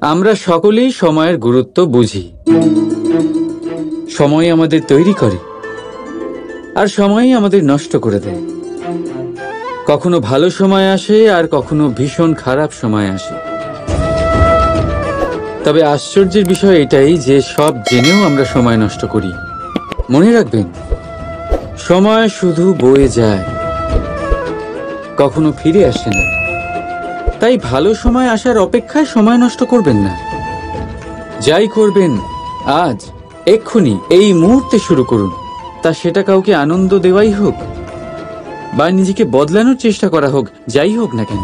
আমরা সকলেই সময়ের গুরুত্ব বুঝি। সময় আমাদের তৈরি করে আর সময়ই আমাদের নষ্ট করে দেয়। কখনো ভালো সময় আসে আর কখনো ভীষণ খারাপ সময় আসে। তবে আশ্চর্যের বিষয় এটাই যে সব জেনেও আমরা সময় নষ্ট করি। মনে রাখবেন, সময় শুধু বয়ে যায়, কখনো ফিরে আসে না। তাই ভালো সময় আসার অপেক্ষায় সময় নষ্ট করবেন না। যাই করবেন আজ, এক্ষুনি, এই মুহূর্তে শুরু করুন। তা সেটা কাউকে আনন্দ দেওয়াই হোক বা নিজেকে বদলানোর চেষ্টা করা হোক, যাই হোক না কেন,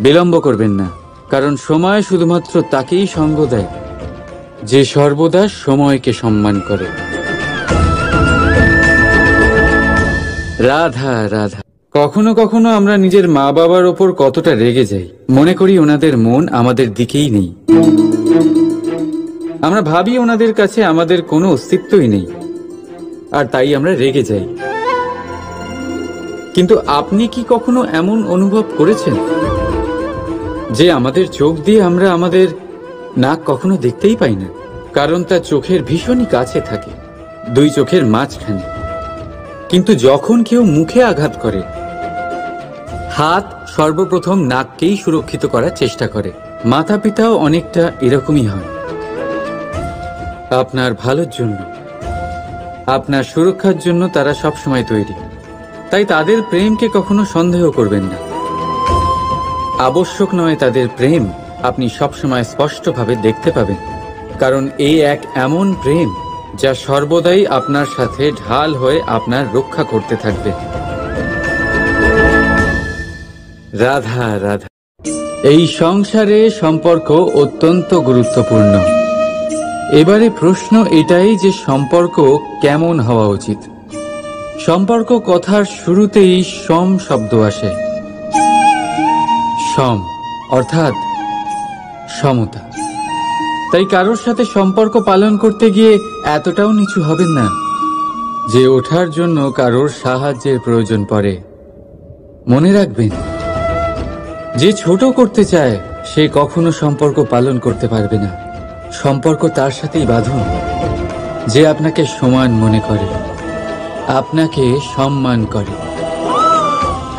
বিলম্ব করবেন না। কারণ সময় শুধুমাত্র তাকেই সঙ্গ দেয় যে সর্বদা সময়কে সম্মান করে। রাধা রাধা। কখনো কখনো আমরা নিজের মা বাবার ওপর কতটা রেগে যাই, মনে করি ওনাদের মন আমাদের দিকেই নেই। আমরা ভাবি ওনাদের কাছে আমাদের কোনো অস্তিত্বই নেই, আর তাই আমরা রেগে যাই। কিন্তু আপনি কি কখনো এমন অনুভব করেছেন যে আমাদের চোখ দিয়ে আমরা আমাদের নাক কখনো দেখতেই পাই না? কারণ তা চোখের ভীষণই কাছে থাকে, দুই চোখের মাঝখানে। কিন্তু যখন কেউ মুখে আঘাত করে, হাত সর্বপ্রথম নাককেই সুরক্ষিত করার চেষ্টা করে। মাতা পিতাও অনেকটা এরকমই হয়। আপনার ভালোর জন্য, আপনার সুরক্ষার জন্য তারা সবসময় তৈরি। তাই তাদের প্রেমকে কখনো সন্দেহ করবেন না। আবশ্যক নয় তাদের প্রেম আপনি সবসময় স্পষ্টভাবে দেখতে পাবেন, কারণ এই এক এমন প্রেম যা সর্বদাই আপনার সাথে ঢাল হয়ে আপনার রক্ষা করতে থাকবে। রাধা রাধা। এই সংসারে সম্পর্ক অত্যন্ত গুরুত্বপূর্ণ। এবারে প্রশ্ন এটাই যে সম্পর্ক কেমন হওয়া উচিত। সম্পর্ক কথার শুরুতেই সম শব্দ আসে। সম অর্থাৎ সমতা। তাই কারোর সাথে সম্পর্ক পালন করতে গিয়ে এতটাও নিচু হবেন না যে ওঠার জন্য কারোর সাহায্যের প্রয়োজন পড়ে। মনে রাখবেন, যে ছোট করতে চায় সে কখনো সম্পর্ক পালন করতে পারবে না। সম্পর্ক তার সাথেই বাঁধুন যে আপনাকে সমান মনে করে, আপনাকে সম্মান করে।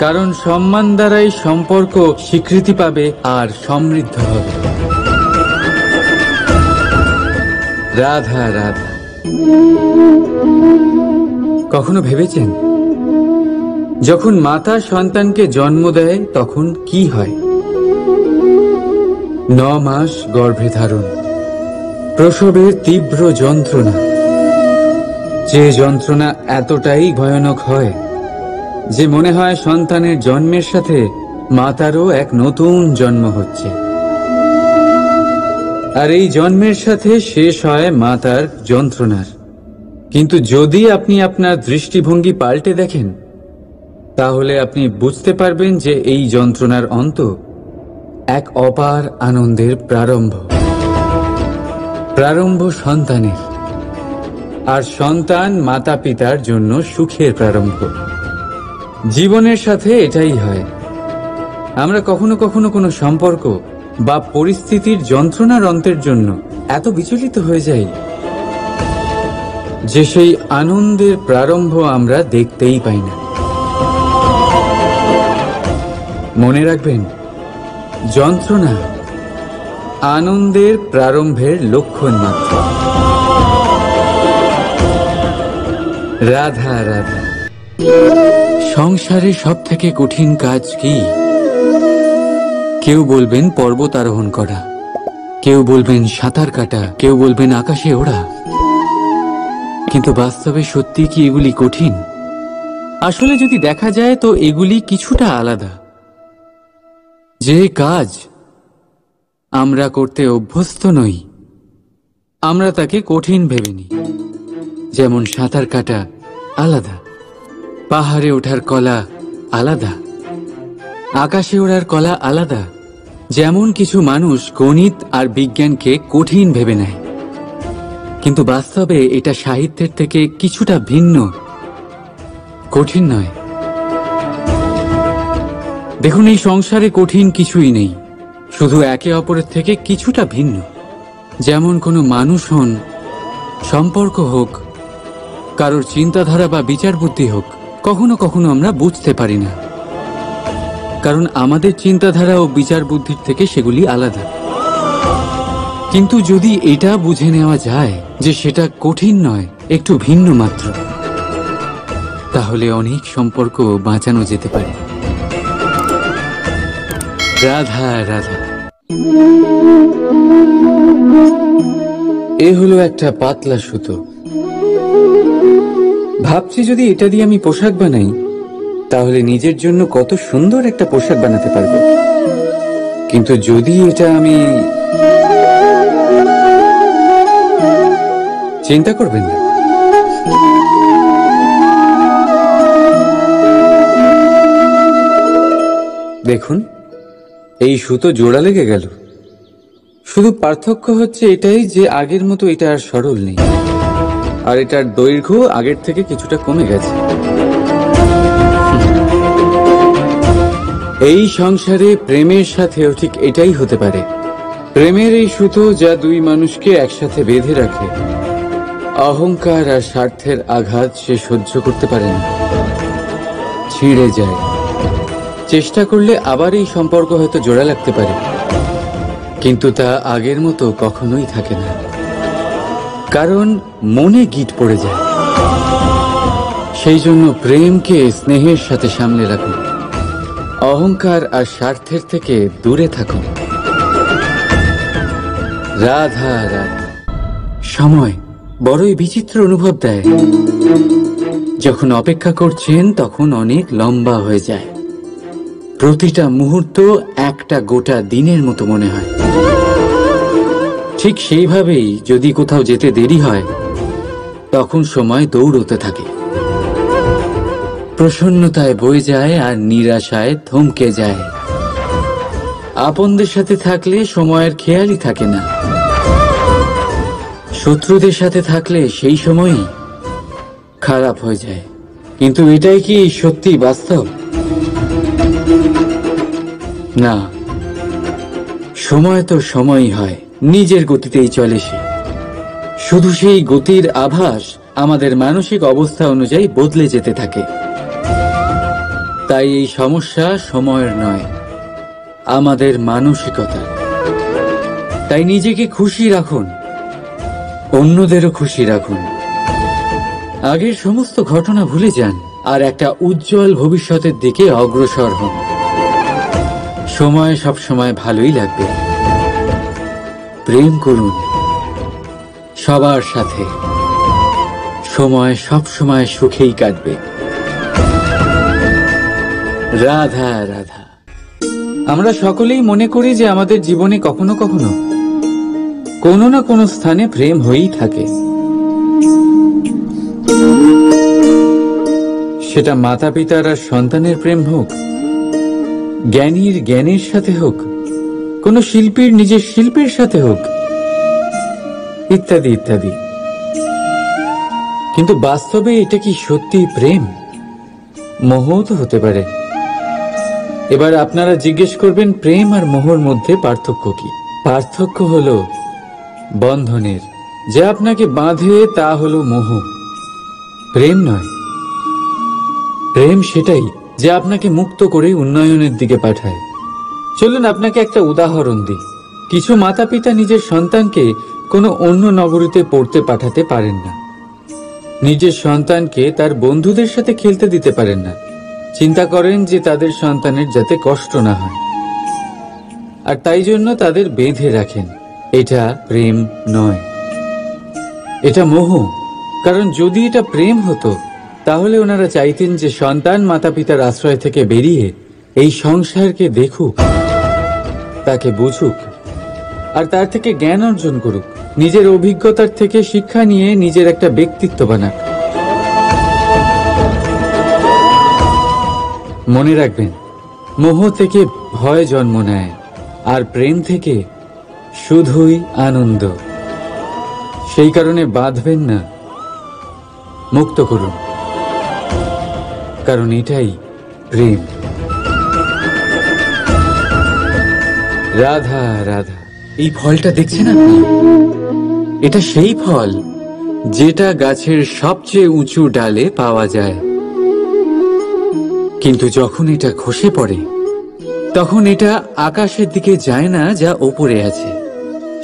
কারণ সম্মান দ্বারাই সম্পর্ক স্বীকৃতি পাবে আর সমৃদ্ধ হবে। রাধা রাধা। কখনো ভেবেছেন যখন মাতা সন্তানকে জন্ম দেয় তখন কি হয়? 9 মাস গর্ভে ধারণ, প্রসবের তীব্র যন্ত্রণা, যে যন্ত্রণা এতটাই ভয়ানক হয় যে মনে হয় সন্তানের জন্মের সাথে মাতারও এক নতুন জন্ম হচ্ছে। আর এই জন্মের সাথে শেষ হয় মাতার যন্ত্রণার। কিন্তু যদি আপনি আপনার দৃষ্টিভঙ্গি পাল্টে দেখেন, তাহলে আপনি বুঝতে পারবেন যে এই যন্ত্রণার অন্ত এক অপার আনন্দের প্রারম্ভ। প্রারম্ভ সন্তানের, আর সন্তান মাতা পিতার জন্য সুখের প্রারম্ভ। জীবনের সাথে এটাই হয়। আমরা কখনো কখনো কোনো সম্পর্ক বা পরিস্থিতির যন্ত্রণার অন্তের জন্য এত বিচলিত হয়ে যাই যে সেই আনন্দের প্রারম্ভ আমরা দেখতেই পাই না। মনে রাখবেন, যন্ত্রণা আনন্দের প্রারম্ভের লক্ষণ মাত্র। রাধা রাধা। সংসারে সব থেকে কঠিন কাজ কি? কেউ বলবেন পর্বত আরোহণ করা, কেউ বলবেন সাঁতার কাটা, কেউ বলবেন আকাশে ওড়া। কিন্তু বাস্তবে সত্যি কি এগুলি কঠিন? আসলে যদি দেখা যায় তো এগুলি কিছুটা আলাদা। যে কাজ আমরা করতে অভ্যস্ত নই, আমরা তাকে কঠিন ভেবে নিই। যেমন সাঁতার কাটা আলাদা, পাহাড়ে ওঠার কলা আলাদা, আকাশে ওড়ার কলা আলাদা। যেমন কিছু মানুষ গণিত আর বিজ্ঞানকে কঠিন ভেবে নেয়, কিন্তু বাস্তবে এটা সাহিত্যের থেকে কিছুটা ভিন্ন, কঠিন নয়। দেখুন, এই সংসারে কঠিন কিছুই নেই, শুধু একে অপরের থেকে কিছুটা ভিন্ন। যেমন কোনো মানুষ হন, সম্পর্ক হোক, কারোর চিন্তাধারা বা বিচার বুদ্ধি হোক, কখনো কখনো আমরা বুঝতে পারি না, কারণ আমাদের চিন্তাধারা ও বিচার বুদ্ধির থেকে সেগুলি আলাদা। কিন্তু যদি এটা বুঝে নেওয়া যায় যে সেটা কঠিন নয়, একটু ভিন্ন মাত্র, তাহলে অনেক সম্পর্ক বাঁচানো যেতে পারে। রাধা রাধা। এ হলো একটা পাতলা সুতো। ভাবছি যদি এটা দিয়ে আমি পোশাক বানাই, তাহলে নিজের জন্য কত সুন্দর একটা পোশাক বানাতে পারবো। কিন্তু যদি এটা আমি, চিন্তা করবেন না, দেখুন এই সুতো জোড়া লেগে গেল। শুধু পার্থক্য হচ্ছে এটাই যে আগের মতো এটা আর সরল নেই, আর এটার দৈর্ঘ্য আগের থেকে কিছুটা কমে গেছে। এই সংসারে প্রেমের সাথেও ঠিক এটাই হতে পারে। প্রেমের এই সুতো যা দুই মানুষকে একসাথে বেঁধে রাখে, অহংকার আর স্বার্থের আঘাত সে সহ্য করতে পারে না, ছিঁড়ে যায়। চেষ্টা করলে আবার এই সম্পর্ক হয়তো জোড়া লাগতে পারে, কিন্তু তা আগের মতো কখনোই থাকে না, কারণ মনে গিঁট পড়ে যায়। সেই জন্য প্রেমকে স্নেহের সাথে সামলে রাখুন, অহংকার আর স্বার্থের থেকে দূরে থাকুন। রাধা রাধা। সময় বড়ই বিচিত্র অনুভব দেয়। যখন অপেক্ষা করছেন তখন অনেক লম্বা হয়ে যায়। প্রতিটা মুহূর্ত একটা গোটা দিনের মতো মনে হয়। ঠিক সেইভাবেই যদি কোথাও যেতে দেরি হয়, তখন সময় দৌড়তে থাকে। প্রসন্নতায় বয়ে যায় আর নিরাশায় থমকে যায়। আপনদের সাথে থাকলে সময়ের খেয়ালই থাকে না, শত্রুদের সাথে থাকলে সেই সময়ই খারাপ হয়ে যায়। কিন্তু এটাই কি সত্যি বাস্তব? না, সময় তো সময়ই হয়, নিজের গতিতেই চলে সে। শুধু সেই গতির আভাস আমাদের মানসিক অবস্থা অনুযায়ী বদলে যেতে থাকে। তাই এই সমস্যা সময়ের নয়, আমাদের মানসিকতা। তাই নিজেকে খুশি রাখুন, অন্যদেরও খুশি রাখুন। আগের সমস্ত ঘটনা ভুলে যান আর একটা উজ্জ্বল ভবিষ্যতের দিকে অগ্রসর হন। সময় সবসময় ভালোই লাগবে। প্রেম করুন সবার সাথে, সময় সবসময় সুখেই কাটবে। রাধা রাধা। আমরা সকলেই মনে করি যে আমাদের জীবনে কখনো কখনো কোনো না কোনো স্থানে প্রেম হয়েই থাকে। সেটা মাতা পিতার আর সন্তানের প্রেম হোক, জ্ঞানীর জ্ঞানের সাথে হোক, কোনো শিল্পীর নিজের শিল্পের সাথে হোক, ইত্যাদি ইত্যাদি। কিন্তু বাস্তবে এটা কি সত্যি প্রেম? মোহও তো হতে পারে। এবার আপনারা জিজ্ঞেস করবেন, প্রেম আর মোহর মধ্যে পার্থক্য কি? পার্থক্য হলো বন্ধনের। যা আপনাকে বাঁধে তা হলো মোহ, প্রেম নয়। প্রেম সেটাই যে আপনাকে মুক্ত করে উন্নয়নের দিকে পাঠায়। চলুন আপনাকে একটা উদাহরণ দিই। কিছু মাতা পিতা নিজের সন্তানকে কোনো অন্য নগরীতে পড়তে পাঠাতে পারেন না, নিজের সন্তানকে তার বন্ধুদের সাথে খেলতে দিতে পারেন না। চিন্তা করেন যে তাদের সন্তানের যাতে কষ্ট না হয়, আর তাই জন্য তাদের বেঁধে রাখেন। এটা প্রেম নয়, এটা মোহ। কারণ যদি এটা প্রেম হতো, তাহলে ওনারা চাইতেন যে সন্তান মাতা পিতার আশ্রয় থেকে বেরিয়ে এই সংসারকে দেখুক, তাকে বুঝুক, আর তার থেকে জ্ঞান অর্জন করুক, নিজের অভিজ্ঞতার থেকে শিক্ষা নিয়ে নিজের একটা ব্যক্তিত্ব বানাক। মনে রাখবেন, মোহ থেকে ভয় জন্ম নেয়, আর প্রেম থেকে শুধুই আনন্দ। সেই কারণে বাঁধবেন না, মুক্ত করুন, কারণ এটাই প্রেম। রাধা রাধা, এই ফলটা দেখছেন আপনি? এটা সেই ফল যেটা গাছের সবচেয়ে উঁচু ডালে পাওয়া যায়, কিন্তু যখন এটা খসে পড়ে তখন এটা আকাশের দিকে যায় না যা ওপরে আছে,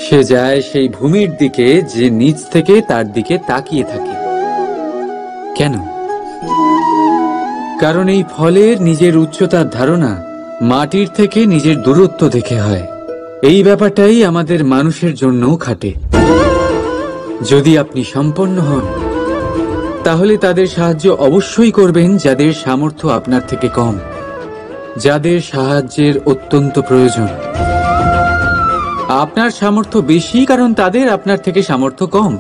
সে যায় সেই ভূমির দিকে যে নিচ থেকে তার দিকে তাকিয়ে থাকে। কেন? কারণ এই ফলের নিজের উচ্চতার ধারণা মাটির থেকে নিজের দূরত্ব দেখে হয়। এই ব্যাপারটাই আমাদের মানুষের জন্যও খাটে। যদি আপনি সম্পন্ন হন তাহলে তাদের সাহায্য অবশ্যই করবেন যাদের সামর্থ্য আপনার থেকে কম, যাদের সাহায্যের অত্যন্ত প্রয়োজন। আপনার সামর্থ্য বেশি কারণ তাদের আপনার থেকে সামর্থ্য কম।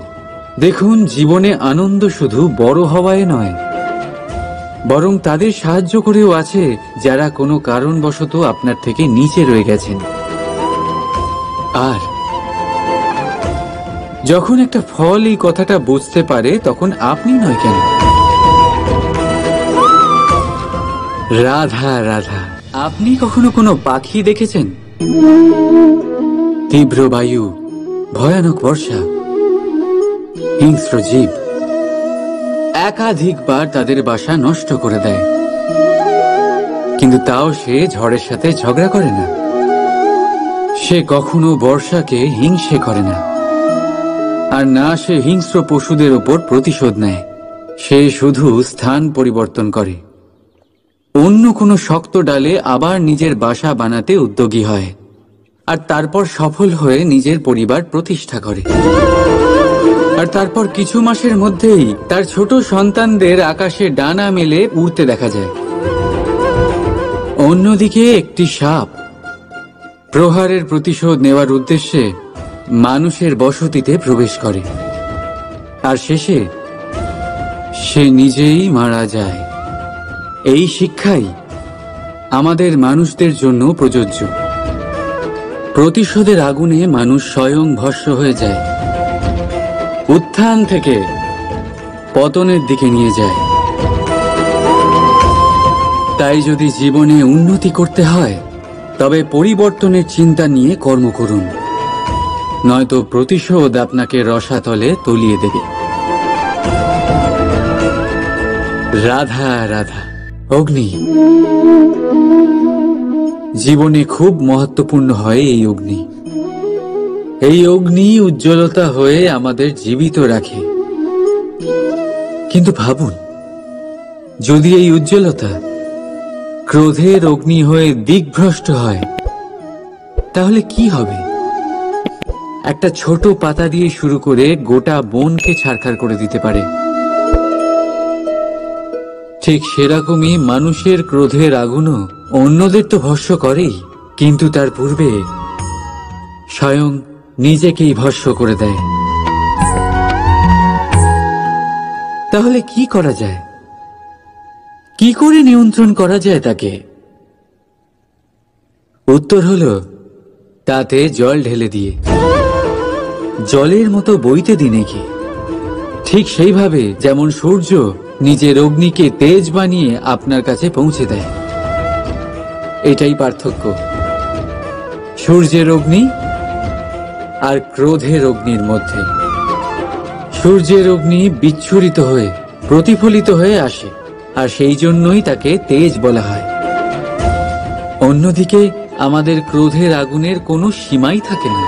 দেখুন, জীবনে আনন্দ শুধু বড় হওয়ায় নয়, বরং তাদের সাহায্য করেও আছে যারা কোনো কারণবশত আপনার থেকে নিচে রয়ে গেছেন। আর যখন একটা ফল এই কথাটা বুঝতে পারে তখন আপনি নয় কেন? রাধা রাধা, আপনি কখনো কোনো পাখি দেখেছেন? তীব্র বায়ু, ভয়ানক বর্ষা, হিংস্র জীব একাধিকবার তাদের বাসা নষ্ট করে দেয়, কিন্তু তাও সে ঝড়ের সাথে ঝগড়া করে না। সে কখনো বর্ষাকে হিংসে করে না, আর না সে হিংস্র পশুদের ওপর প্রতিশোধ নেয়। সে শুধু স্থান পরিবর্তন করে, অন্য কোনো শক্ত ডালে আবার নিজের বাসা বানাতে উদ্যোগী হয়, আর তারপর সফল হয়ে নিজের পরিবার প্রতিষ্ঠা করে। আর তারপর কিছু মাসের মধ্যেই তার ছোট সন্তানদের আকাশে ডানা মেলে উড়তে দেখা যায়। অন্যদিকে একটি সাপ প্রহারের প্রতিশোধ নেওয়ার উদ্দেশ্যে মানুষের বসতিতে প্রবেশ করে, আর শেষে সে নিজেই মারা যায়। এই শিক্ষাই আমাদের মানুষদের জন্য প্রযোজ্য। প্রতিশোধের আগুনে মানুষ স্বয়ং ভস্ম হয়ে যায়, উত্থান থেকে পতনের দিকে নিয়ে যায়। তাই যদি জীবনে উন্নতি করতে হয় তবে পরিবর্তনের চিন্তা নিয়ে কর্ম করুন, নয়তো প্রতিশোধ আপনাকে রসাতলে তলিয়ে দেবে। রাধা রাধা। অগ্নি জীবনে খুব মহত্বপূর্ণ হয়। এই অগ্নি, এই অগ্নি উজ্জ্বলতা হয়ে আমাদের জীবিত রাখে। কিন্তু ভাবুন, যদি এই উজ্জ্বলতা ক্রোধের অগ্নি হয়ে দিকভ্রষ্ট হয় তাহলে কি হবে? একটা ছোট পাতা দিয়ে শুরু করে গোটা বনকে ছারখার করে দিতে পারে। ঠিক সেরকমই মানুষের ক্রোধের আগুনও অন্যদের তো ভস্ম করেই, কিন্তু তার পূর্বে স্বয়ং নিজেকেই ভস্ম করে দেয়। তাহলে কি করা যায়? কি করে নিয়ন্ত্রণ করা যায় তাকে? উত্তর হলো তাতে জল ঢেলে দিয়ে, জলের মতো বইতে দিই নাকি। ঠিক সেইভাবে যেমন সূর্য নিজের অগ্নিকে তেজ বানিয়ে আপনার কাছে পৌঁছে দেয়। এটাই পার্থক্য সূর্যের অগ্নি আর ক্রোধের অগ্নির মধ্যে। সূর্যের অগ্নি বিচ্ছুরিত হয়ে প্রতিফলিত হয়ে আসে, আর সেই জন্যই তাকে তেজ বলা হয়। অন্যদিকে আমাদের ক্রোধের আগুনের কোনো সীমাই থাকে না।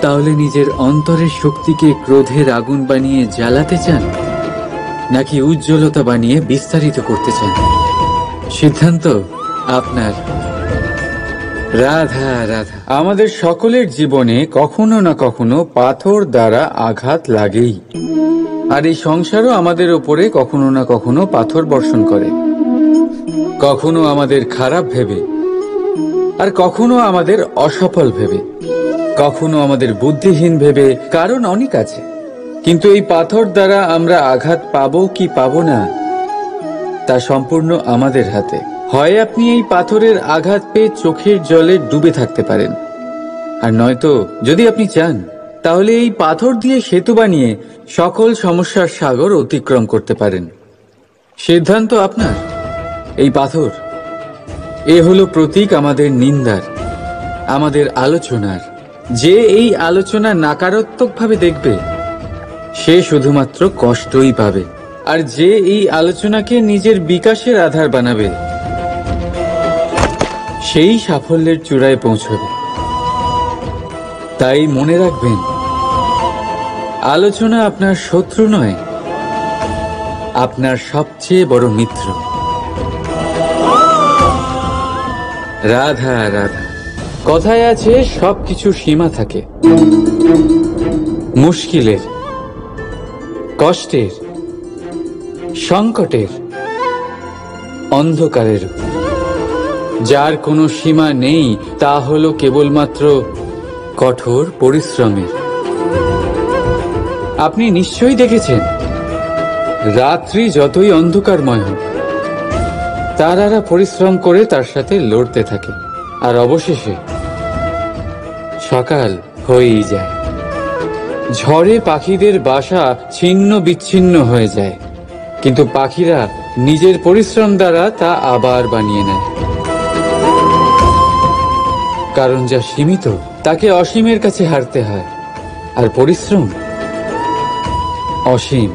তাহলে নিজের অন্তরের শক্তিকে ক্রোধের আগুন বানিয়ে জ্বালাতে চান, নাকি উজ্জ্বলতা বানিয়ে বিস্তারিত করতে চান? সিদ্ধান্ত আপনার। রাধা রাধা। আমাদের সকলের জীবনে কখনো না কখনো পাথর দ্বারা আঘাত লাগেই, আর এই সংসারও আমাদের উপরে কখনো না কখনো পাথর বর্ষণ করে। কখনো আমাদের খারাপ ভেবে, আর কখনো আমাদের অসফল ভেবে, কখনো আমাদের বুদ্ধিহীন ভেবে। কারণ অনেক আছে, কিন্তু এই পাথর দ্বারা আমরা আঘাত পাবো কি পাবো না তা সম্পূর্ণ আমাদের হাতে। হয় আপনি এই পাথরের আঘাত পেয়ে চোখের জলে ডুবে থাকতে পারেন, আর নয়তো যদি আপনি চান তাহলে এই পাথর দিয়ে সেতু বানিয়ে সকল সমস্যার সাগর অতিক্রম করতে পারেন। সিদ্ধান্ত আপনার। এই পাথর, এ হলো প্রতীক আমাদের নিন্দার, আমাদের আলোচনার। যে এই আলোচনা নাকারাত্মকভাবে দেখবে সে শুধুমাত্র কষ্টই পাবে, আর যে এই আলোচনাকে নিজের বিকাশের আধার বানাবে সেই সাফল্যের চূড়ায় পৌঁছবে। তাই মনে রাখবেন, আলোচনা আপনার শত্রু নয়, আপনার সবচেয়ে বড় মিত্র। রাধা রাধা। কথায় আছে সবকিছু সীমা থাকে, মুশকিলের, কষ্টের, সংকটের, অন্ধকারের। যার কোনো সীমা নেই তা হলো কেবলমাত্র কঠোর পরিশ্রমের। আপনি নিশ্চয়ই দেখেছেন, রাত্রি যতই অন্ধকারময় হোক তারারা পরিশ্রম করে তার সাথে লড়তে থাকে, আর অবশেষে সকাল হয়েই যায়। ঝড়ে পাখিদের বাসা ছিন্ন বিচ্ছিন্ন হয়ে যায়, কিন্তু পাখিরা নিজের পরিশ্রম দ্বারা তা আবার বানিয়ে নেয়। কারণ যা সীমিত তাকে অসীমের কাছে হারতে হয়, আর পরিশ্রম অসীম।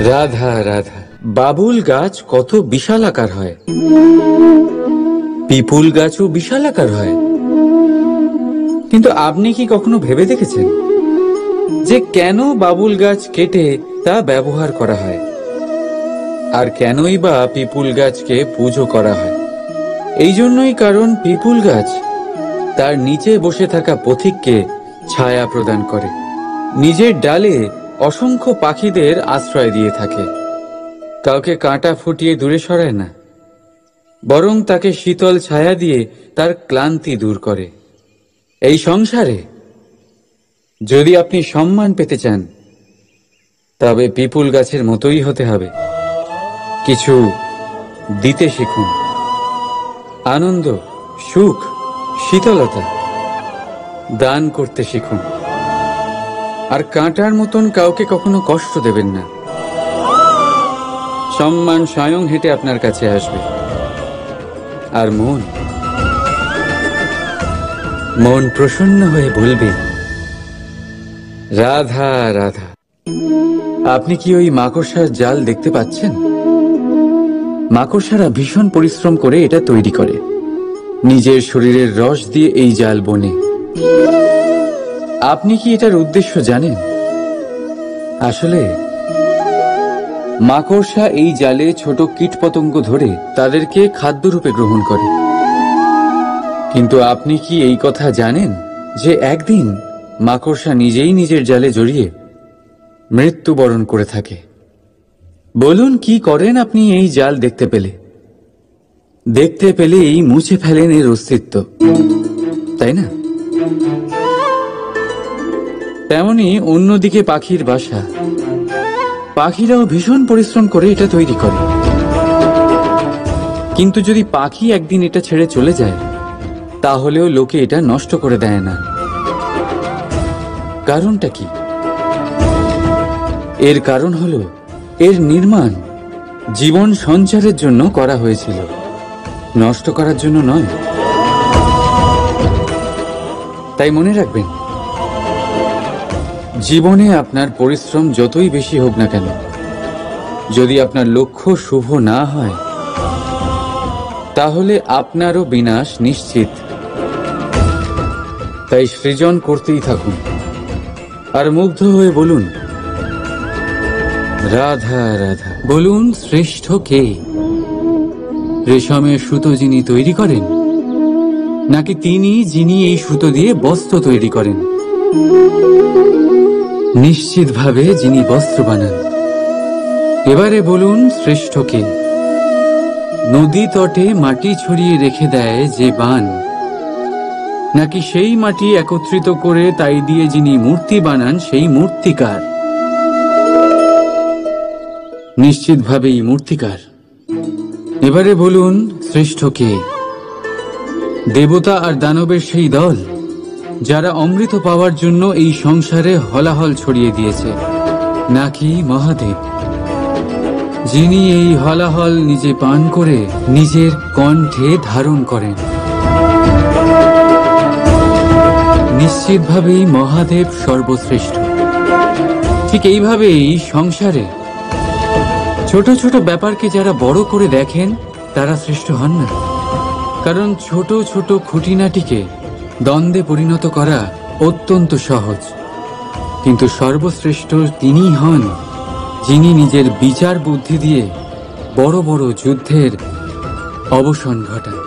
রাধা রাধা। বাবুল গাছ কত বিশাল আকার হয়, পিপুল গাছও বিশাল আকার হয়। কিন্তু আপনি কি কখনো ভেবে দেখেছেন যে কেন বাবুল গাছ কেটে তা ব্যবহার করা হয়, আর কেনই বা পিপুল গাছকে পুজো করা হয়? এই জন্যই, কারণ পিপুল গাছ তার নিচে বসে থাকা পথিককে ছায়া প্রদান করে, নিজের ডালে অসংখ্য পাখিদের আশ্রয় দিয়ে থাকে, কাউকে কাঁটা ফুটিয়ে দূরে সরায় না, বরং তাকে শীতল ছায়া দিয়ে তার ক্লান্তি দূর করে। এই সংসারে যদি আপনি সম্মান পেতে চান তবে পিপুল গাছের মতোই হতে হবে। কিছু দিতে শিখুন, আনন্দ, সুখ, শীতলতা দান করতে শিখুন, আর কাঁটার মতন কাউকে কখনো কষ্ট দেবেন না। সম্মান স্বয়ং হেঁটে আপনার কাছে আসবে। আর মন প্রসন্ন হয়ে বলবে রাধা রাধা। আপনি কি ওই মাকড়সার জাল দেখতে পাচ্ছেন? মাকড়সারা ভীষণ পরিশ্রম করে এটা তৈরি করে, নিজের শরীরের রস দিয়ে এই জাল বোনে। আপনি কি এটার উদ্দেশ্য জানেন? আসলে মাকড়সা এই জালে ছোট কীটপতঙ্গ ধরে তাদেরকে খাদ্যরূপে গ্রহণ করে। কিন্তু আপনি কি এই কথা জানেন যে একদিন মাকড়সা নিজেই নিজের জালে জড়িয়ে মৃত্যুবরণ করে থাকে? বলুন, কি করেন আপনি এই জাল দেখতে পেলে? দেখতে পেলেই মুছে ফেলেন এর অস্তিত্ব, তাই না? তেমনি অন্যদিকে পাখির বাসা, পাখিরাও ভীষণ পরিশ্রম করে এটা তৈরি করে। কিন্তু যদি পাখি একদিন এটা ছেড়ে চলে যায় তাহলেও লোকে এটা নষ্ট করে দেয় না। কারণটা কি? এর কারণ হলো এর নির্মাণ জীবন সঞ্চারের জন্য করা হয়েছিল, নষ্ট করার জন্য নয়। তাই মনে রাখবেন, জীবনে আপনার পরিশ্রম যতই বেশি হোক না কেন, যদি আপনার লক্ষ্য শুভ না হয় তাহলে আপনারও বিনাশ নিশ্চিত। তাই সৃজন করতেই থাকুন, আর মুগ্ধ হয়ে বলুন রাধা রাধা। বলুন, শ্রেষ্ঠ কে? রেশমের সুতো যিনি তৈরি করেন, নাকি তিনি যিনি এই সুতো দিয়ে বস্ত্র তৈরি করেন? নিশ্চিতভাবে যিনি বস্ত্র বানান। এবারে বলুন, শ্রেষ্ঠ কে? নদী তটে মাটি ছড়িয়ে রেখে দেয় যে বান, নাকি সেই মাটি একত্রিত করে তাই দিয়ে যিনি মূর্তি বানান সেই মূর্তিকার? নিশ্চিতভাবেই মূর্তিকার। এবারে বলুন, শ্রেষ্ঠ কে? দেবতা আর দানবের সেই দল যারা অমৃত পাওয়ার জন্য এই সংসারে হলাহল ছড়িয়ে দিয়েছে, নাকি মহাদেব? যিনি এই হলাহল নিজে পান করে নিজের কণ্ঠে ধারণ করেন। নিশ্চিতভাবেই মহাদেব সর্বশ্রেষ্ঠ। ঠিক এইভাবেই সংসারে ছোট ছোট ব্যাপারকে যারা বড় করে দেখেন তারা শ্রেষ্ঠ হন না। কারণ ছোট ছোট খুঁটিনাটিকে দ্বন্দ্বে পরিণত করা অত্যন্ত সহজ, কিন্তু সর্বশ্রেষ্ঠ তিনিই হন যিনি নিজের বিচার বুদ্ধি দিয়ে বড় বড় যুদ্ধের অবসান ঘটান।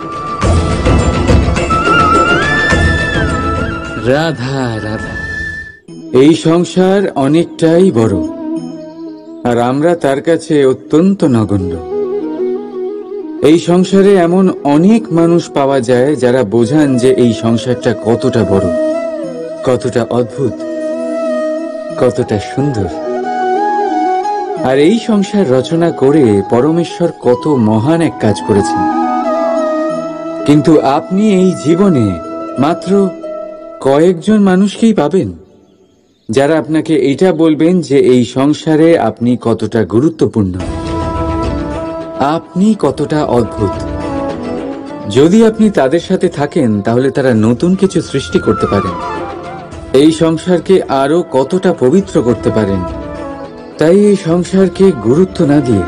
রাধা রাধা। এই সংসার অনেকটাই বড়, আর আমরা তার কাছে অত্যন্ত নগণ্য। এই সংসারে এমন অনেক মানুষ পাওয়া যায় যারা বোঝান যে এই সংসারটা কতটা বড়, কতটা অদ্ভুত, কতটা সুন্দর। আর এই সংসার রচনা করে পরমেশ্বর কত মহান এক কাজ করেছেন। কিন্তু আপনি এই জীবনে মাত্র কয়েকজন মানুষকেই পাবেন যারা আপনাকে এটা বলবেন যে এই সংসারে আপনি কতটা গুরুত্বপূর্ণ, আপনি কতটা অদ্ভুত। যদি আপনি তাদের সাথে থাকেন তাহলে তারা নতুন কিছু সৃষ্টি করতে পারেন, এই সংসারকে আরো কতটা পবিত্র করতে পারেন। তাই এই সংসারকে গুরুত্ব না দিয়ে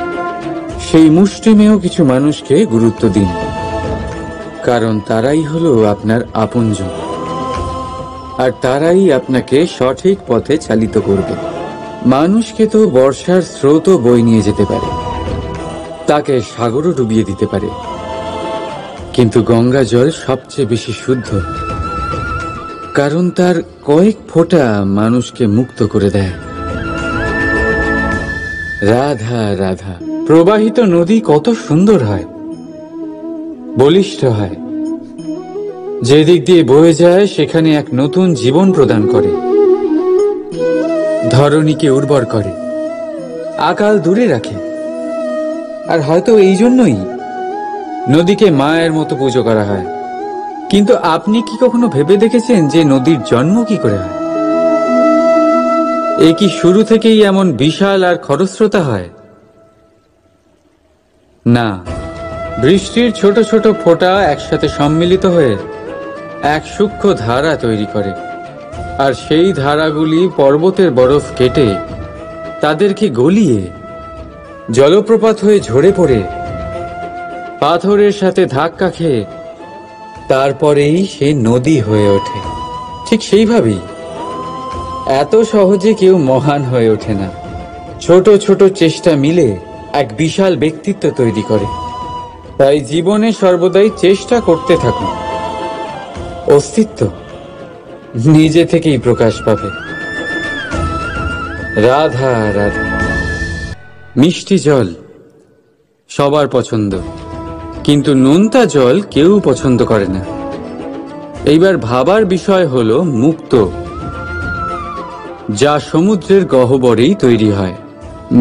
সেই মুষ্টিমেয় কিছু মানুষকে গুরুত্ব দিন, কারণ তারাই হলো আপনার আপনজন, আর তারাই আপনাকে সঠিক পথে চালিত করবে। মানুষকে তো বর্ষার স্রোতও বই নিয়ে যেতে পারে, তাকে সাগরও ডুবিয়ে দিতে পারে, কিন্তু গঙ্গা জল সবচেয়ে বেশি শুদ্ধ, কারণ তার কয়েক ফোঁটা মানুষকে মুক্ত করে দেয়। রাধা রাধা। প্রবাহিত নদী কত সুন্দর হয়, বলিষ্ঠ হয়, যেদিক দিয়ে বয়ে যায় সেখানে এক নতুন জীবন প্রদান করে, ধরণীকে উর্বর করে, আকাল দূরে রাখে। আর হয়তো এই জন্যই নদীকে মায়ের মতো পুজো করা হয়। কিন্তু আপনি কি কখনো ভেবে দেখেছেন যে নদীর জন্ম কি করে হয়? এ কি শুরু থেকেই এমন বিশাল আর খরস্রোতা হয়? না, বৃষ্টির ছোট ছোট ফোঁটা একসাথে সম্মিলিত হয়ে এক সূক্ষ্ম ধারা তৈরি করে, আর সেই ধারাগুলি পর্বতের বরফ কেটে তাদেরকে গলিয়ে জলপ্রপাত হয়ে ঝরে পড়ে পাথরের সাথে ধাক্কা খেয়ে তারপরেই সে নদী হয়ে ওঠে। ঠিক সেইভাবেই এত সহজে কেউ মহান হয়ে ওঠে না। ছোট ছোট চেষ্টা মিলে এক বিশাল ব্যক্তিত্ব তৈরি করে। তাই জীবনে সর্বদাই চেষ্টা করতে থাকুন, অস্তিত্ব নিজে থেকেই প্রকাশ পাবে। রাধা রাধা। মিষ্টি জল সবার পছন্দ, কিন্তু নোনতা জল কেউ পছন্দ করে না। এইবার ভাবার বিষয় হলো মুক্ত, যা সমুদ্রের গহ্বরেই তৈরি হয়।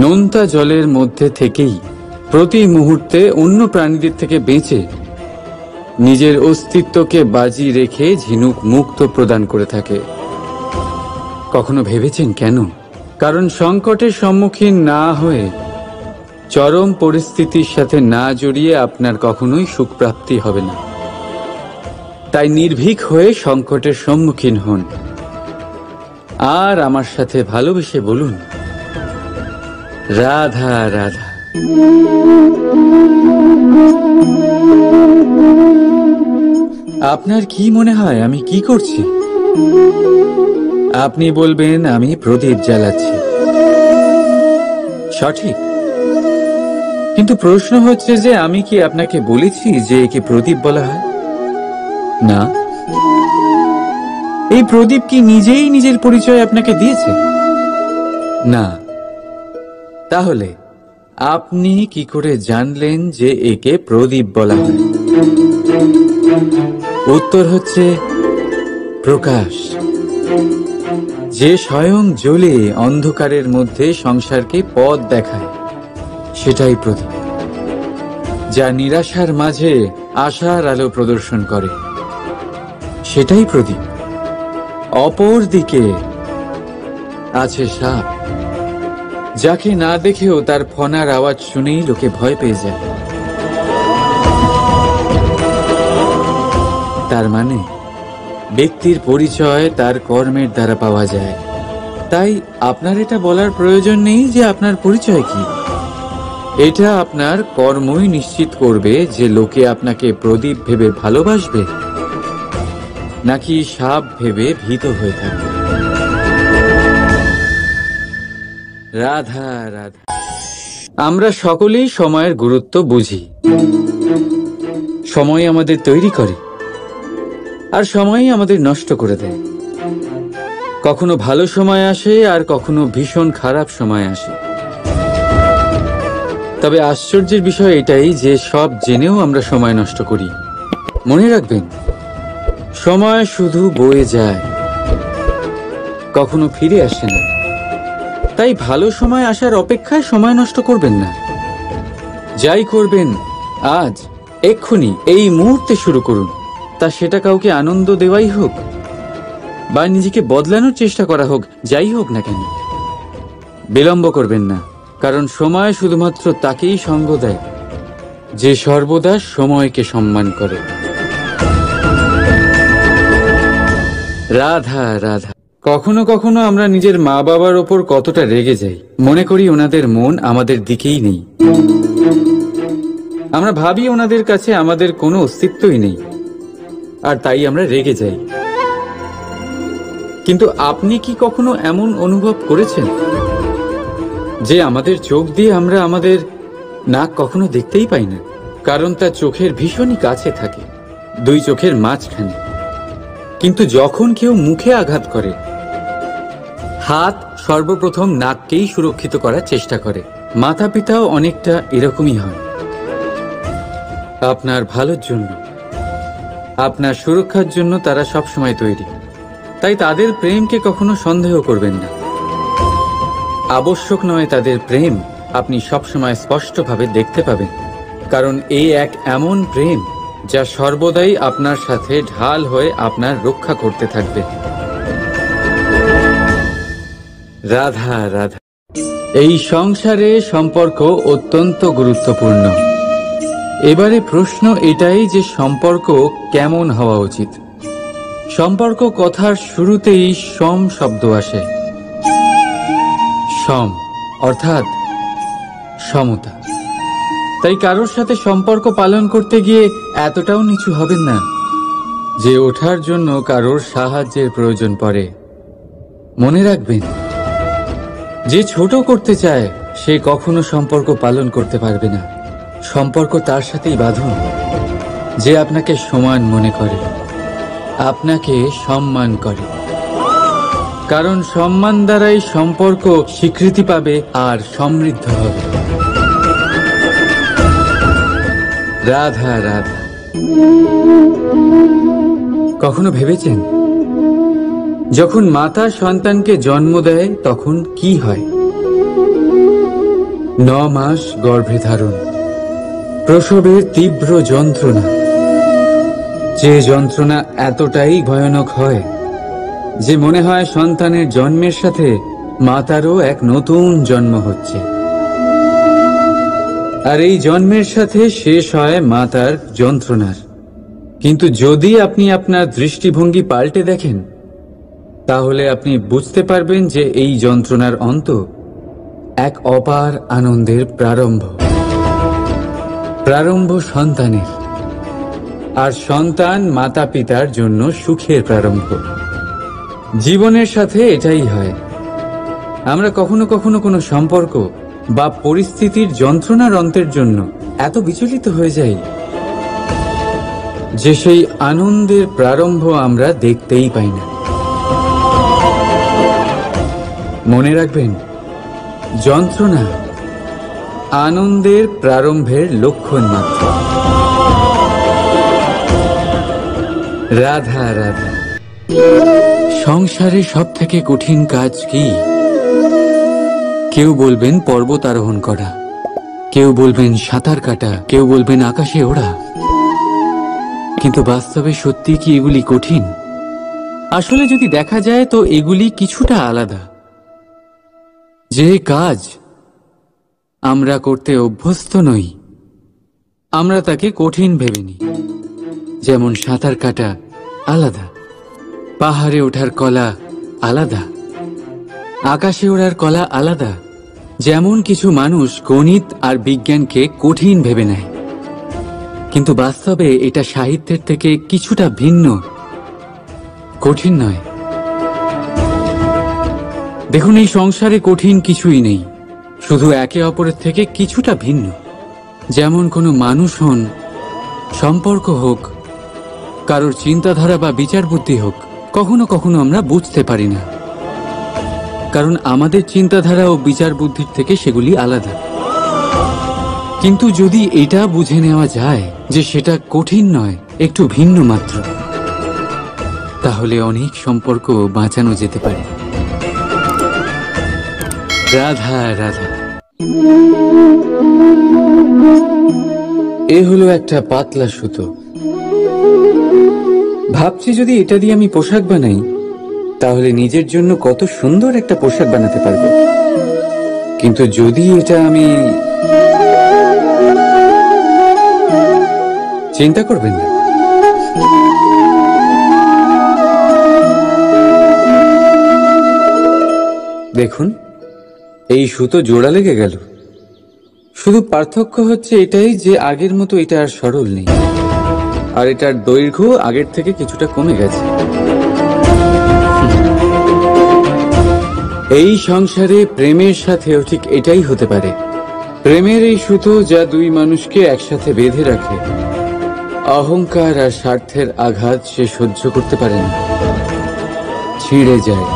নোনতা জলের মধ্যে থেকেই প্রতি মুহূর্তে অন্য প্রাণীদের থেকে বেঁচে নিজের অস্তিত্বকে বাজি রেখে ঝিনুক মুক্ত প্রদান করে থাকে। কখনো ভেবেছেন কেন? কারণ সংকটের সম্মুখীন না হয়ে, চরম পরিস্থিতির সাথে না জড়িয়ে আপনার কখনোই সুখ প্রাপ্তি হবে না। তাই নির্ভীক হয়ে সংকটের সম্মুখীন হন, আর আমার সাথে ভালোবেসে বলুন রাধা রাধা। আপনার কি মনে হয় আমি কি করছি? আপনি বলবেন আমি প্রদীপ জ্বালাচ্ছি। সঠিক, কিন্তু প্রশ্ন হচ্ছে যে আমি কি আপনাকে বলেছি যে একে প্রদীপ বলা হয়? না। এই প্রদীপ কি নিজেই নিজের পরিচয় আপনাকে দিয়েছে? না। তাহলে আপনি কি করে জানলেন যে একে প্রদীপ বলা হয়? উত্তর হচ্ছে প্রকাশ, যে স্বয়ং জ্বলে অন্ধকারের মধ্যে সংসারকে পথ দেখায়, সেটাই প্রদীপ। যা নিরাশার মাঝে আশার আলো প্রদর্শন করে, সেটাই প্রদীপ। অপর দিকে আছে সাপ, যাকে না দেখেও তার ফনার আওয়াজ শুনেই লোকে ভয় পেয়ে যায়। তার মানে ব্যক্তির পরিচয় তার কর্মের দ্বারা পাওয়া যায়। তাই আপনার এটা বলার প্রয়োজন নেই যে আপনার পরিচয় কি। এটা আপনার কর্মই নিশ্চিত করবে যে লোকে আপনাকে প্রদীপ ভেবে ভালোবাসবে নাকি সাপ ভেবে ভীত হয়ে থাকবে। রাধা রাধা। আমরা সকলেই সময়ের গুরুত্ব বুঝি। সময় আমাদের তৈরি করে আর সময়ই আমাদের নষ্ট করে দেয়। কখনো ভালো সময় আসে আর কখনো ভীষণ খারাপ সময় আসে। তবে আশ্চর্যের বিষয় এটাই যে সব জেনেও আমরা সময় নষ্ট করি। মনে রাখবেন, সময় শুধু বয়ে যায়, কখনো ফিরে আসে না। তাই ভালো সময় আসার অপেক্ষায় সময় নষ্ট করবেন না। যাই করবেন আজ, এক্ষুনি, এই মুহূর্তে শুরু করুন। তা সেটা কাউকে আনন্দ দেওয়াই হোক বা নিজেকে বদলানোর চেষ্টা করা হোক, যাই হোক না কেন, বিলম্ব করবেন না। কারণ সময় শুধুমাত্র তাকেই সঙ্গ দেয় যে সর্বদা সময়কে সম্মান করে। রাধা রাধা। কখনো কখনো আমরা নিজের মা বাবার ওপর কতটা রেগে যাই, মনে করি ওনাদের মন আমাদের দিকেই নেই। আমরা ভাবি ওনাদের কাছে আমাদের কোনো অস্তিত্বই নেই, আর তাই আমরা রেগে যাই। কিন্তু আপনি কি কখনো এমন অনুভব করেছেন যে আমাদের চোখ দিয়ে আমরা আমাদের নাক কখনো দেখতেই পাই না? কারণ তা চোখের ভীষণই কাছে থাকে, দুই চোখের মাঝখানে। কিন্তু যখন কেউ মুখে আঘাত করে, হাত সর্বপ্রথম নাককেই সুরক্ষিত করার চেষ্টা করে। মাতা পিতাও অনেকটা এরকমই হয়। আপনার ভালোর জন্য, আপনার সুরক্ষার জন্য তারা সবসময় তৈরি। তাই তাদের প্রেমকে কখনো সন্দেহ করবেন না। আবশ্যক নয় তাদের প্রেম আপনি সবসময় স্পষ্টভাবে দেখতে পাবেন, কারণ এই এক এমন প্রেম যা সর্বদাই আপনার সাথে ঢাল হয়ে আপনার রক্ষা করতে থাকবে। রাধা রাধা। এই সংসারে সম্পর্ক অত্যন্ত গুরুত্বপূর্ণ। এবারে প্রশ্ন এটাই যে সম্পর্ক কেমন হওয়া উচিত। সম্পর্ক কথার শুরুতেই সম শব্দ আসে। সম অর্থাৎ সমতা। তাই কারোর সাথে সম্পর্ক পালন করতে গিয়ে এতটাও নিচু হবেন না যে ওঠার জন্য কারোর সাহায্যের প্রয়োজন পড়ে। মনে রাখবেন, যে ছোট করতে চায় সে কখনো সম্পর্ক পালন করতে পারবে না। সম্পর্ক তার সাথেই বাঁধুন যে আপনাকে সমান মনে করে, আপনাকে সম্মান করে। কারণ সম্মান দ্বারাই সম্পর্ক স্বীকৃতি পাবে আর সমৃদ্ধ হবে। রাধা রাধা। কখনো ভেবেছেন যখন মাতা সন্তানকে জন্ম দেয় তখন কি হয়? 9 মাস গর্ভে ধারণ, প্রসবের তীব্র যন্ত্রণা, যে যন্ত্রণা এতটাই ভয়ানক হয় যে মনে হয় সন্তানের জন্মের সাথে মাতারও এক নতুন জন্ম হচ্ছে। আর এই জন্মের সাথে শেষ হয় মাতার যন্ত্রণার। কিন্তু যদি আপনি আপনার দৃষ্টিভঙ্গি পাল্টে দেখেন, তাহলে আপনি বুঝতে পারবেন যে এই যন্ত্রণার অন্ত এক অপার আনন্দের প্রারম্ভ। প্রারম্ভ সন্তানের, আর সন্তান মাতা পিতার জন্য সুখের প্রারম্ভ। জীবনের সাথে এটাই হয়। আমরা কখনো কখনো কোনো সম্পর্ক বা পরিস্থিতির যন্ত্রণার অন্তের জন্য এত বিচলিত হয়ে যাই যে সেই আনন্দের প্রারম্ভ আমরা দেখতেই পাই না। মনে রাখবেন, যন্ত্রণা আনন্দের প্রারম্ভের লক্ষণ মাত্র। রাধা রাধা। সংসারে সব থেকে কঠিন কাজ কি? কেউ বলবেন পর্বত আরোহণ করা, কেউ বলবেন সাঁতার কাটা, কেউ বলবেন আকাশে ওড়া। কিন্তু বাস্তবে সত্যি কি এগুলি কঠিন? আসলে যদি দেখা যায় তো এগুলি কিছুটা আলাদা। যে কাজ আমরা করতে অভ্যস্ত নই, আমরা তাকে কঠিন ভেবে নিই। যেমন সাঁতার কাটা আলাদা, পাহাড়ে ওঠার কলা আলাদা, আকাশে ওড়ার কলা আলাদা। যেমন কিছু মানুষ গণিত আর বিজ্ঞানকে কঠিন ভেবে নেয়, কিন্তু বাস্তবে এটা সাহিত্যের থেকে কিছুটা ভিন্ন, কঠিন নয়। দেখুন, এই সংসারে কঠিন কিছুই নেই, শুধু একে অপরের থেকে কিছুটা ভিন্ন। যেমন কোনো মানুষ হন, সম্পর্ক হোক, কারোর চিন্তাধারা বা বিচার বুদ্ধি হোক, কখনো কখনো আমরা বুঝতে পারি না, কারণ আমাদের চিন্তাধারা ও বিচার বুদ্ধির থেকে সেগুলি আলাদা। কিন্তু যদি এটা বুঝে নেওয়া যায় যে সেটা কঠিন নয়, একটু ভিন্ন মাত্র, তাহলে অনেক সম্পর্ক বাঁচানো যেতে পারে। রাধা রাধা। এ হলো একটা পাতলা সুতো। ভাবছি যদি এটা দিয়ে আমি পোশাক বানাই, তাহলে নিজের জন্য কত সুন্দর একটা পোশাক বানাতে পারবো। কিন্তু যদি এটা আমি, চিন্তা করবেন না, দেখুন এই সুতো জোড়া লেগে গেল। শুধু পার্থক্য হচ্ছে এটাই যে আগের মতো এটা আর সরল নেই, আর এটার দৈর্ঘ্য আগের থেকে কিছুটা কমে গেছে। এই সংসারে প্রেমের সাথেও ঠিক এটাই হতে পারে। প্রেমের এই সুতো যা দুই মানুষকে একসাথে বেঁধে রাখে, অহংকার আর স্বার্থের আঘাত সে সহ্য করতে পারে না, ছিঁড়ে যায়।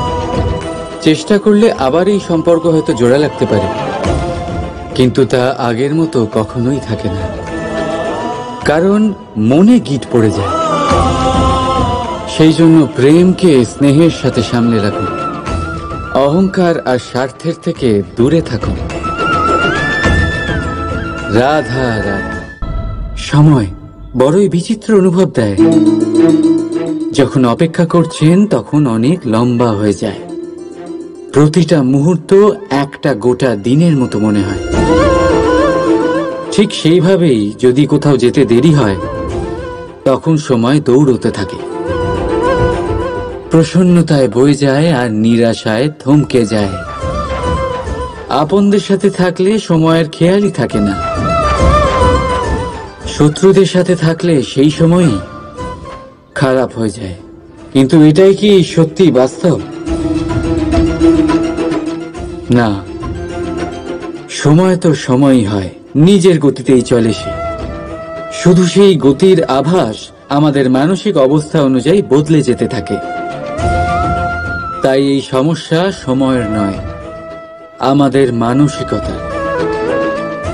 চেষ্টা করলে আবার এই সম্পর্ক হয়তো জোড়া লাগতে পারে, কিন্তু তা আগের মতো কখনোই থাকে না, কারণ মনে গিট পড়ে যায়। সেই জন্য প্রেমকে স্নেহের সাথে সামলে রাখুন, অহংকার আর স্বার্থের থেকে দূরে থাকুন। রাধা রাধা। সময় বড়ই বিচিত্র অনুভব দেয়। যখন অপেক্ষা করছেন তখন অনেক লম্বা হয়ে যায়। প্রতিটা মুহূর্ত একটা গোটা দিনের মতো মনে হয়। ঠিক সেইভাবেই যদি কোথাও যেতে দেরি হয়, তখন সময় দৌড়তে থাকে। প্রসন্নতায় বয়ে যায় আর নিরাশায় থমকে যায়। আপনদের সাথে থাকলে সময়ের খেয়ালই থাকে না, শত্রুদের সাথে থাকলে সেই সময়ই খারাপ হয়ে যায়। কিন্তু এটাই কি সত্যি বাস্তব? না, সময় তো সময়ই হয়, নিজের গতিতেই চলে সে। শুধু সেই গতির আভাস আমাদের মানসিক অবস্থা অনুযায়ী বদলে যেতে থাকে। তাই এই সমস্যা সময়ের নয়, আমাদের মানসিকতা।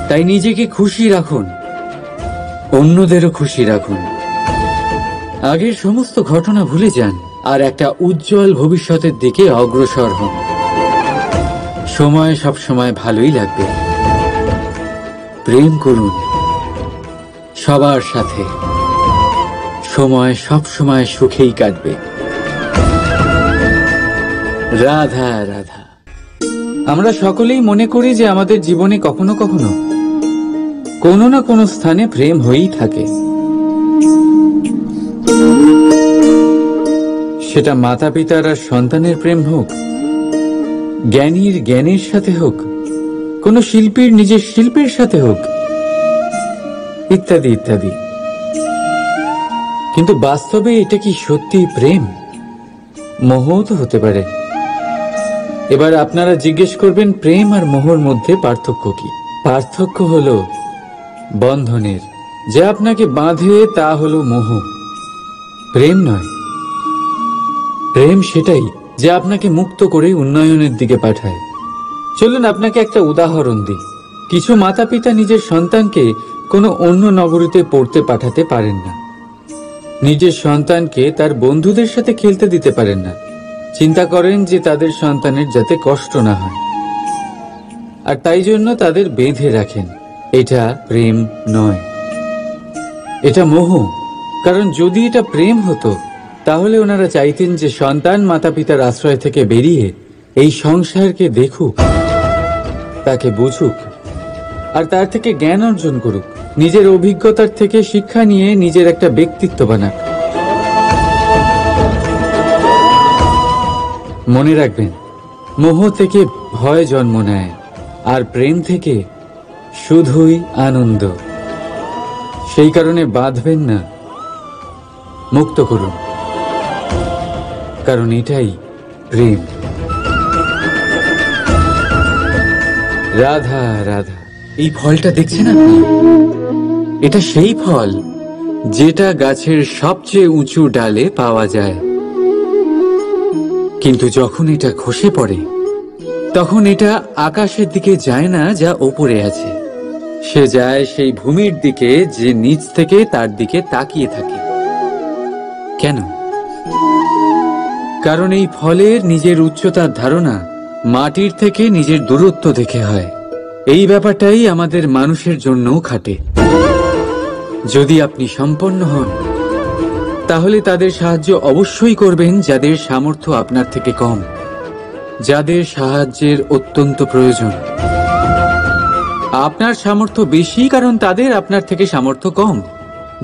তাই নিজেকে খুশি রাখুন, অন্যদেরও খুশি রাখুন। আগের সমস্ত ঘটনা ভুলে যান আর একটা উজ্জ্বল ভবিষ্যতের দিকে অগ্রসর হন। সময় সবসময় ভালোই লাগবে। প্রেম করুন সবার সাথে, সময় সবসময় সুখেই কাটবে। রাধা রাধা। আমরা সকলেই মনে করি যে আমাদের জীবনে কখনো কখনো কোনো না কোনো স্থানে প্রেম হয়েই থাকে। সেটা মাতা পিতার আর সন্তানের প্রেম হোক, জ্ঞানীর জ্ঞানের সাথে হোক, কোনো শিল্পীর নিজের শিল্পের সাথে হোক, ইত্যাদি ইত্যাদি। কিন্তু বাস্তবে এটা কি সত্যি প্রেম? মোহও তো হতে পারে। এবার আপনারা জিজ্ঞেস করবেন, প্রেম আর মোহর মধ্যে পার্থক্য কি? পার্থক্য হলো বন্ধনের। যা আপনাকে বাঁধে তা হলো মোহ, প্রেম নয়। প্রেম সেটাই যা আপনাকে মুক্ত করে উন্নয়নের দিকে পাঠায়। চলুন আপনাকে একটা উদাহরণ দিই। কিছু মাতা পিতা নিজের সন্তানকে কোনো অন্য নগরীতে পড়তে পাঠাতে পারেন না, নিজের সন্তানকে তার বন্ধুদের সাথে খেলতে দিতে পারেন না। চিন্তা করেন যে তাদের সন্তানের যাতে কষ্ট না হয়, আর তাই জন্য তাদের বেঁধে রাখেন। এটা প্রেম নয়, এটা মোহ। কারণ যদি এটা প্রেম হতো, তাহলে ওনারা চাইতেন যে সন্তান মাতা পিতার আশ্রয় থেকে বেরিয়ে এই সংসারকে দেখুক, তাকে বুঝুক, আর তার থেকে জ্ঞান অর্জন করুক, নিজের অভিজ্ঞতার থেকে শিক্ষা নিয়ে নিজের একটা ব্যক্তিত্ব বানাক। মনে রাখবেন, মোহ থেকে ভয় জন্ম নেয়, আর প্রেম থেকে শুধুই আনন্দ। সেই কারণে বাঁধবেন না, মুক্ত করুন, কারণ এটাই প্রেম। রাধা রাধা। এই ফলটা দেখছেন আপনি? এটা সেই ফল যেটা গাছের সবচেয়ে উঁচু ডালে পাওয়া যায়, কিন্তু যখন এটা খসে পড়ে তখন এটা আকাশের দিকে যায় না যা ওপরে আছে, সে যায় সেই ভূমির দিকে যে নিচ থেকে তার দিকে তাকিয়ে থাকে। কেন? কারণ এই ফলের নিজের উচ্চতার ধারণা মাটির থেকে নিজের দূরত্ব দেখে হয়। এই ব্যাপারটাই আমাদের মানুষের জন্যও খাটে। যদি আপনি সম্পন্ন হন, তাহলে তাদের সাহায্য অবশ্যই করবেন যাদের সামর্থ্য আপনার থেকে কম, যাদের সাহায্যের অত্যন্ত প্রয়োজন। আপনার সামর্থ্য বেশি কারণ তাদের আপনার থেকে সামর্থ্য কম।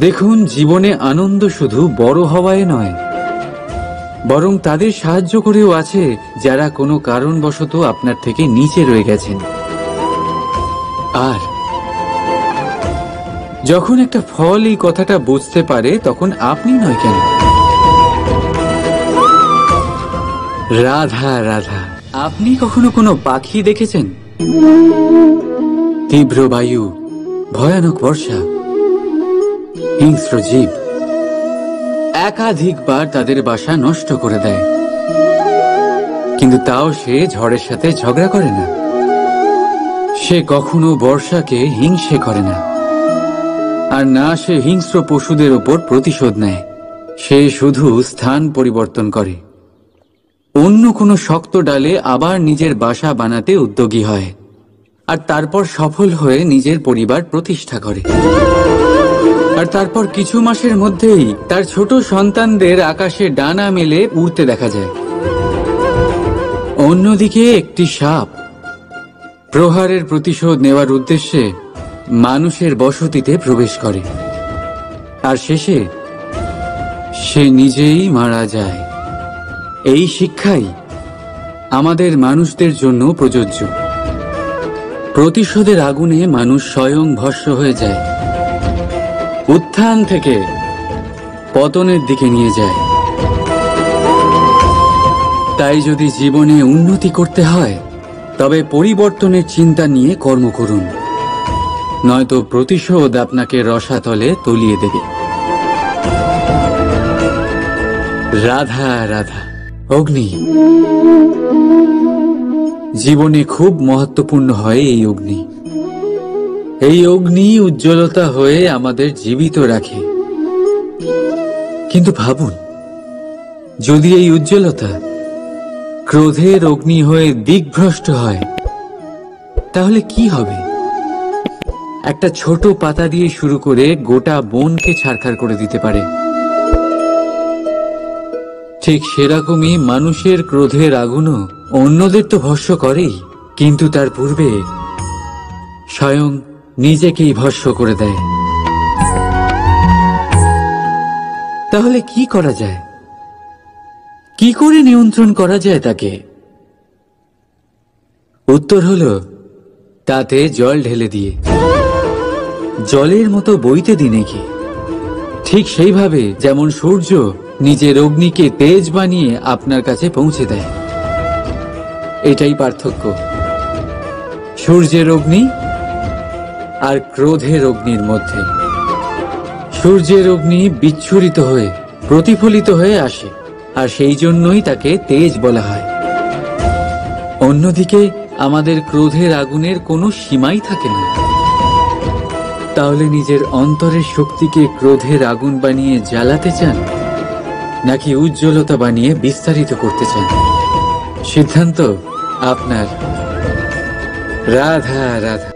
দেখুন, জীবনে আনন্দ শুধু বড় হওয়ায় নয়, বরং তাদের সাহায্য করেও আছে যারা কোনো কারণবশত আপনার থেকে নিচে রয়ে গেছেন। আর যখন একটা ফল এই কথাটা বুঝতে পারে, তখন আপনি নয় কেন? রাধা রাধা। আপনি কখনো কোনো পাখি দেখেছেন? তীব্র বায়ু, ভয়ানক বর্ষা, হিংস্র জীব একাধিকবার তাদের বাসা নষ্ট করে দেয়, কিন্তু তাও সে ঝড়ের সাথে ঝগড়া করে না। সে কখনো বর্ষাকে হিংসে করে না, আর না সে হিংস্র পশুদের ওপর প্রতিশোধ নেয়। সে শুধু স্থান পরিবর্তন করে, অন্য কোনো শক্ত ডালে আবার নিজের বাসা বানাতে উদ্যোগী হয়, আর তারপর সফল হয়ে নিজের পরিবার প্রতিষ্ঠা করে। আর তারপর কিছু মাসের মধ্যেই তার ছোট সন্তানদের আকাশে ডানা মেলে উড়তে দেখা যায়। অন্যদিকে একটি সাপ প্রহারের প্রতিশোধ নেওয়ার উদ্দেশ্যে মানুষের বসতিতে প্রবেশ করে, আর শেষে সে নিজেই মারা যায়। এই শিক্ষাই আমাদের মানুষদের জন্য প্রযোজ্য। প্রতিশোধের আগুনে মানুষ স্বয়ং ভস্ম হয়ে যায়, উত্থান থেকে পতনের দিকে নিয়ে যায়। তাই যদি জীবনে উন্নতি করতে হয়, তবে পরিবর্তনের চিন্তা নিয়ে কর্ম করুন, নয়তো প্রতিশোধ আপনাকে রসাতলে তলিয়ে দেবে। রাধা রাধা। অগ্নি জীবনে খুব মহত্বপূর্ণ হয়। এই অগ্নি, এই অগ্নি উজ্জ্বলতা হয়ে আমাদের জীবিত রাখে। কিন্তু ভাবুন, যদি এই উজ্জ্বলতা ক্রোধের অগ্নি হয়ে দিকভ্রষ্ট হয়, তাহলে কি হবে? একটা ছোট পাতা দিয়ে শুরু করে গোটা বনকে ছারখার করে দিতে পারে। ঠিক সেরকমই মানুষের ক্রোধের আগুনও অন্যদের তো ভস্ম করেই, কিন্তু তার পূর্বে স্বয়ং নিজেকেই ভস্ম করে দেয়। তাহলে কি করা যায়? কি করে নিয়ন্ত্রণ করা যায় তাকে? উত্তর হলো, তাতে জল ঢেলে দিয়ে, জলের মতো বইতে দিই নাকি। ঠিক সেইভাবে যেমন সূর্য নিজের অগ্নিকে তেজ বানিয়ে আপনার কাছে পৌঁছে দেয়। এটাই পার্থক্য সূর্যের অগ্নি আর ক্রোধের অগ্নির মধ্যে। সূর্যের অগ্নি বিচ্ছুরিত হয়ে প্রতিফলিত হয়ে আসে, আর সেই জন্যই তাকে তেজ বলা হয়। অন্যদিকে আমাদের ক্রোধের আগুনের কোনো সীমাই থাকে না। তাহলে নিজের অন্তরের শক্তিকে ক্রোধের আগুন বানিয়ে জ্বালাতে চান, নাকি উজ্জ্বলতা বানিয়ে বিস্তারিত করতে চান? সিদ্ধান্ত আপনার। রাধা রাধা।